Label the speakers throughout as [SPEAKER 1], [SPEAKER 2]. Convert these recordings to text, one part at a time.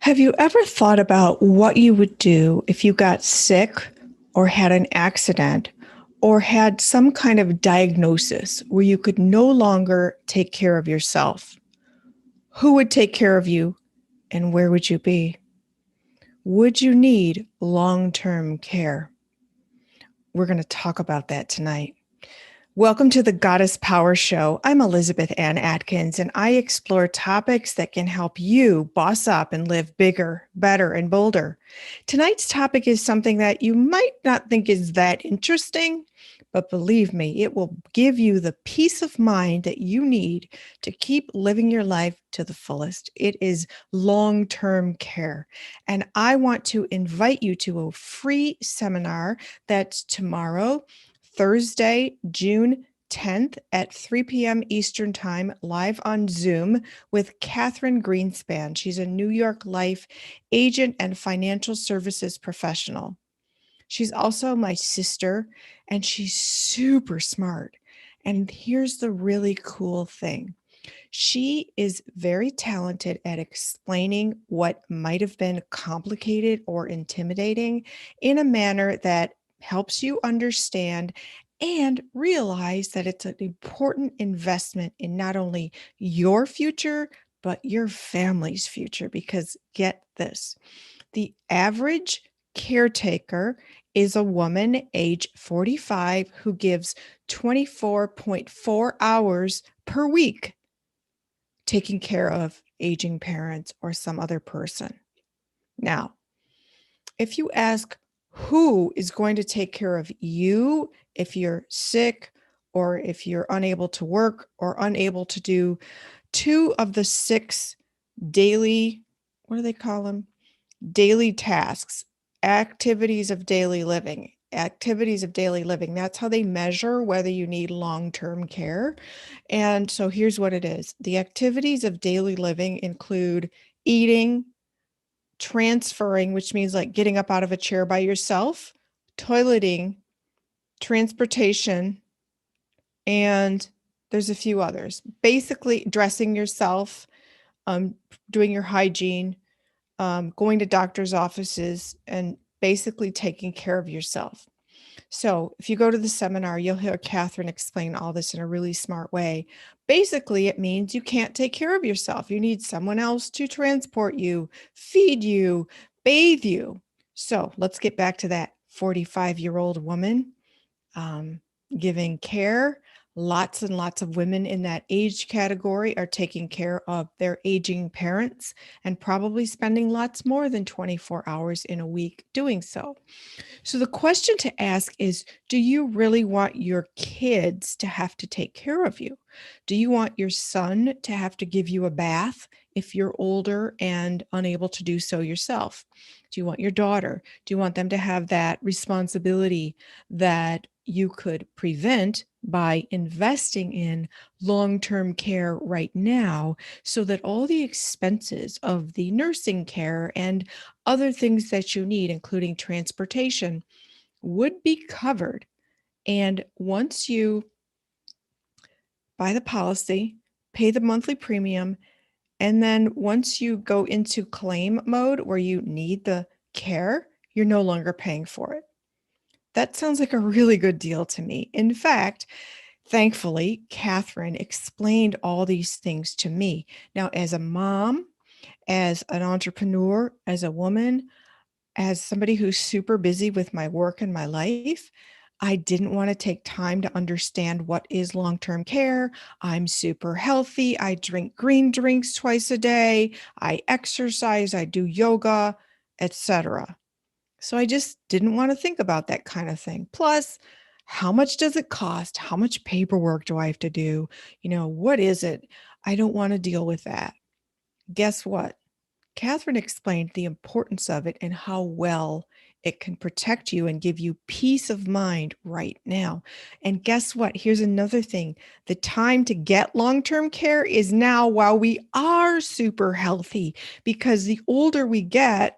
[SPEAKER 1] Have you ever thought about what you would do if you got sick or had an accident or had some kind of diagnosis where you could no longer take care of yourself? Who would take care of you and where would you be? Would you need long-term care? We're going to talk about that tonight. Welcome to the Goddess Power Show. I'm Elizabeth Ann Atkins, and I explore topics that can help you boss up and live bigger, better, and bolder. Tonight's topic is something that you might not think is that interesting, but believe me, it will give you the peace of mind that you need to keep living your life to the fullest. It is long-term care. And I want to invite you to a free seminar that's tomorrow, Thursday, June 10th at 3 p.m. Eastern Time, live on Zoom with Katherine Greenspan. She's a New York Life agent and financial services professional. She's also my sister, and she's super smart. And here's the really cool thing. She is very talented at explaining what might have been complicated or intimidating in a manner that helps you understand and realize that it's an important investment in not only your future, but your family's future. Because get this, the average caretaker is a woman age 45 who gives 24.4 hours per week taking care of aging parents or some other person. Now, if you ask who is going to take care of you if you're sick or if you're unable to work or unable to do two of the six daily, what do they call them? Daily tasks, activities of daily living. Activities of daily living. That's how they measure whether you need long-term care. And so here's what it is. The activities of daily living include eating, transferring, which means like getting up out of a chair by yourself, toileting, transportation, and there's a few others. Basically, dressing yourself, doing your hygiene, going to doctor's offices, and basically taking care of yourself. So if you go to the seminar, you'll hear Katherine explain all this in a really smart way. Basically, it means you can't take care of yourself. You need someone else to transport you, feed you, bathe you. So let's get back to that 45-year-old woman giving care. Lots and lots of women in that age category are taking care of their aging parents and probably spending lots more than 24 hours in a week doing so. So the question to ask is, do you really want your kids to have to take care of you? Do you want your son to have to give you a bath if you're older and unable to do so yourself? Do you want your daughter? Do you want them to have that responsibility that you could prevent by investing in long-term care right now so that all the expenses of the nursing care and other things that you need, including transportation, would be covered? And once you buy the policy, pay the monthly premium, and then once you go into claim mode where you need the care, you're no longer paying for it. That sounds like a really good deal to me. In fact, thankfully, Katherine explained all these things to me. Now, as a mom, as an entrepreneur, as a woman, as somebody who's super busy with my work and my life, I didn't want to take time to understand what is long-term care. I'm super healthy. I drink green drinks twice a day. I exercise, I do yoga, etc. So I just didn't want to think about that kind of thing. Plus, how much does it cost? How much paperwork do I have to do? What is it? I don't want to deal with that. Guess what? Katherine explained the importance of it and how well it can protect you and give you peace of mind right now. And guess what? Here's another thing. The time to get long-term care is now while we are super healthy, because the older we get,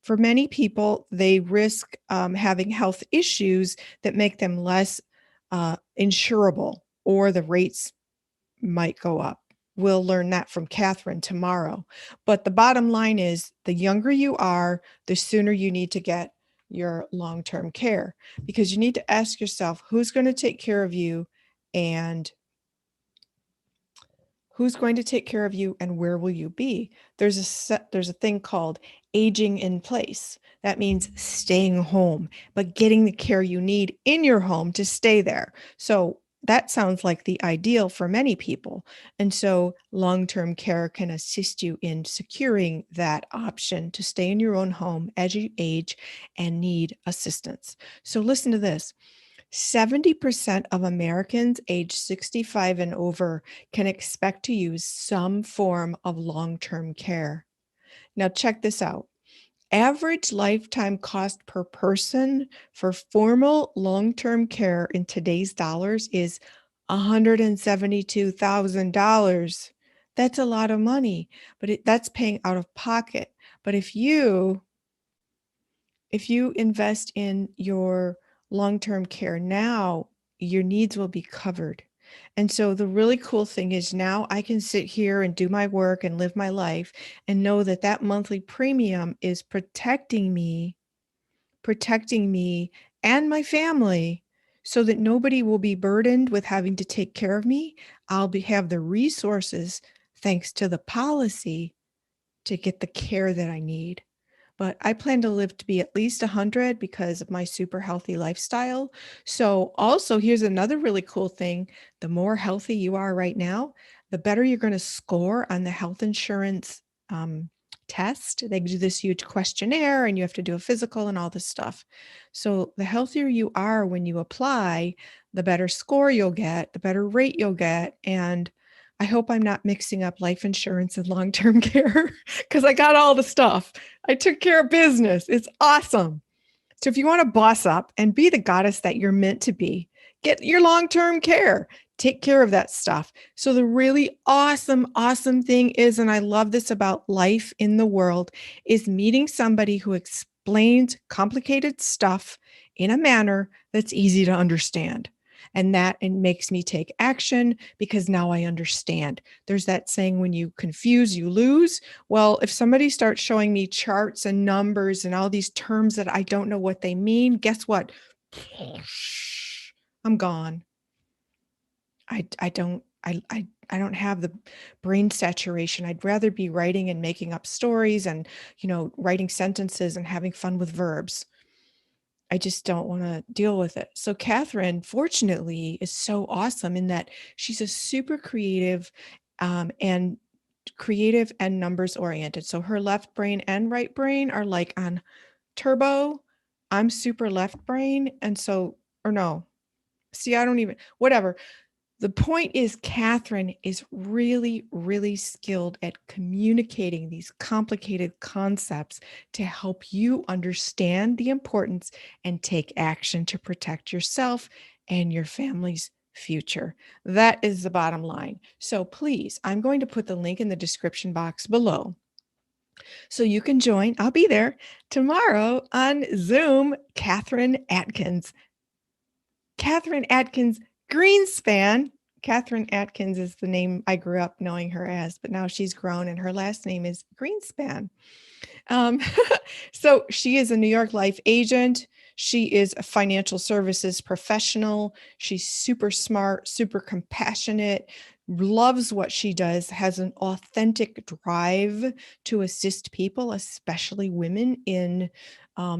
[SPEAKER 1] for many people, they risk having health issues that make them less insurable, or the rates might go up. we'll learn that from Katherine tomorrow. But the bottom line is the younger you are, the sooner you need to get your long-term care, because you need to ask yourself who's going to take care of you and who's going to take care of you and where will you be. There's a thing called aging in place. That means staying home, but getting the care you need in your home to stay there. So that sounds like the ideal for many people. And so long-term care can assist you in securing that option to stay in your own home as you age and need assistance. So listen to this. 70% of Americans age 65 and over can expect to use some form of long-term care. Now, check this out. Average lifetime cost per person for formal long-term care in today's dollars is $172,000. That's a lot of money, but that's paying out of pocket. But if you invest in your long-term care now, your needs will be covered. And so the really cool thing is now I can sit here and do my work and live my life and know that that monthly premium is protecting me and my family so that nobody will be burdened with having to take care of me. Have the resources, thanks to the policy, to get the care that I need. But I plan to live to be at least 100 because of my super healthy lifestyle. So also, here's another really cool thing. The more healthy you are right now, the better you're going to score on the health insurance test. They do this huge questionnaire and you have to do a physical and all this stuff. So the healthier you are when you apply, the better score you'll get, the better rate you'll get. And I hope I'm not mixing up life insurance and long-term care because I got all the stuff. I took care of business. It's awesome. So if you want to boss up and be the goddess that you're meant to be, get your long-term care. Take care of that stuff. So the really awesome thing is, and I love this about life in the world, is meeting somebody who explains complicated stuff in a manner that's easy to understand. And that it makes me take action because now I understand. There's that saying, when you confuse, you lose. Well, if somebody starts showing me charts and numbers and all these terms that I don't know what they mean, guess what? I'm gone. I don't have the brain saturation. I'd rather be writing and making up stories and, writing sentences and having fun with verbs. I just don't want to deal with it. So Katherine, fortunately, is so awesome in that she's a super creative and numbers oriented. So her left brain and right brain are like on turbo. I'm super left brain. And so, or no, see, I don't even, whatever. The point is, Katherine is really skilled at communicating these complicated concepts to help you understand the importance and take action to protect yourself and your family's future. That is the bottom line. So please, I'm going to put the link in the description box below so you can join. I'll be there tomorrow on Zoom. Katherine Atkins. Katherine Atkins Greenspan. Katherine Atkins is the name I grew up knowing her as, but now she's grown and her last name is Greenspan. Um, so she is a New York Life agent. She is a financial services professional. She's super smart, super compassionate, loves what she does, has an authentic drive to assist people, especially women, in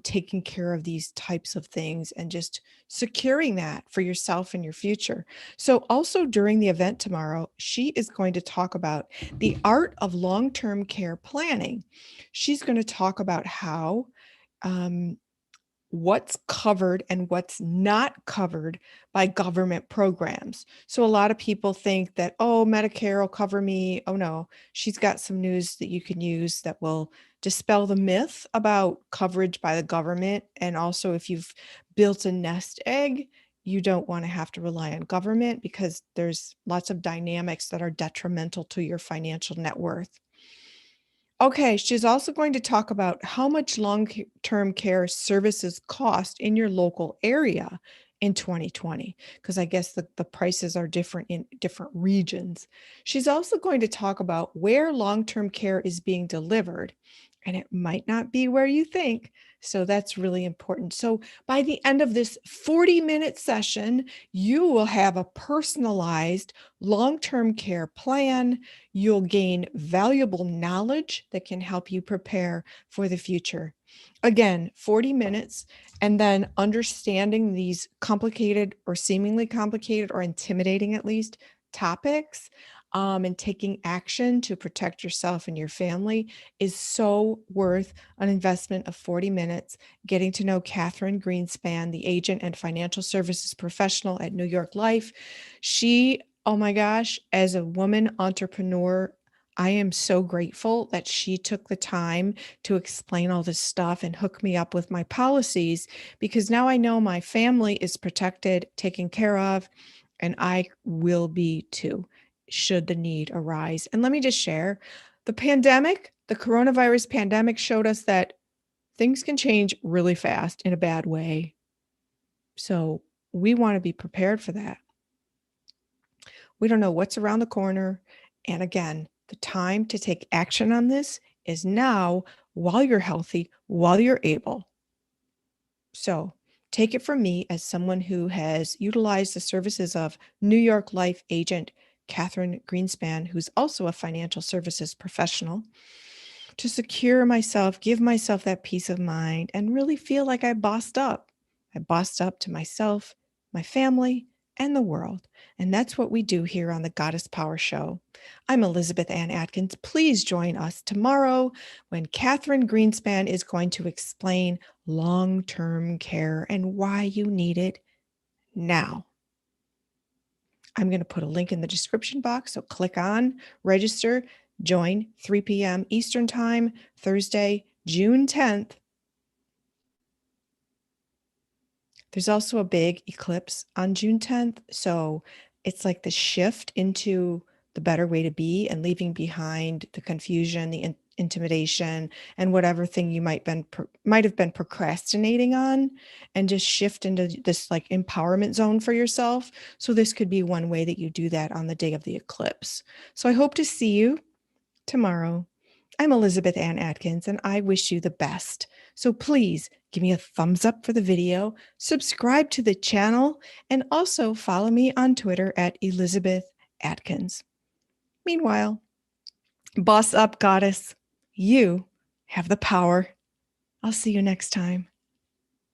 [SPEAKER 1] taking care of these types of things and just securing that for yourself and your future. So also during the event tomorrow, she is going to talk about the art of long-term care planning. She's going to talk about how what's covered and what's not covered by government programs. So a lot of people think that, oh, Medicare will cover me. Oh no, she's got some news that you can use that will dispel the myth about coverage by the government. And also, if you've built a nest egg, you don't want to have to rely on government because there's lots of dynamics that are detrimental to your financial net worth. Okay, she's also going to talk about how much long-term care services cost in your local area in 2020, because I guess the prices are different in different regions. She's also going to talk about where long-term care is being delivered, and it might not be where you think. So that's really important. So by the end of this 40-minute session, you will have a personalized long-term care plan. You'll gain valuable knowledge that can help you prepare for the future. Again, 40 minutes, and then understanding these complicated or seemingly complicated or intimidating, at least, topics, and taking action to protect yourself and your family is so worth an investment of 40 minutes. Getting to know Katherine Greenspan, the agent and financial services professional at New York Life. She, oh my gosh, as a woman entrepreneur, I am so grateful that she took the time to explain all this stuff and hook me up with my policies, because now I know my family is protected, taken care of, and I will be too, should the need arise. And let me just share, the pandemic, the coronavirus pandemic, showed us that things can change really fast in a bad way. So we want to be prepared for that. We don't know what's around the corner. And again, the time to take action on this is now, while you're healthy, while you're able. So take it from me, as someone who has utilized the services of New York Life agent Katherine Greenspan, who's also a financial services professional, to secure myself, give myself that peace of mind, and really feel like I bossed up. I bossed up to myself, my family, and the world. And that's what we do here on the Goddess Power Show. I'm Elizabeth Ann Atkins. Please join us tomorrow when Katherine Greenspan is going to explain long-term care and why you need it now. I'm going to put a link in the description box, so click on, register, join 3 p.m. Eastern Time, Thursday, June 10th. There's also a big eclipse on June 10th, so it's like the shift into the better way to be and leaving behind the confusion, the intimidation, and whatever thing you might have been procrastinating on, and just shift into this like empowerment zone for yourself. So this could be one way that you do that on the day of the eclipse. So I hope to see you tomorrow. I'm Elizabeth Ann Atkins, and I wish you the best. So please give me a thumbs up for the video, subscribe to the channel, and also follow me on Twitter at Elizabeth Atkins. Meanwhile, boss up, goddess. You have the power. I'll see you next time.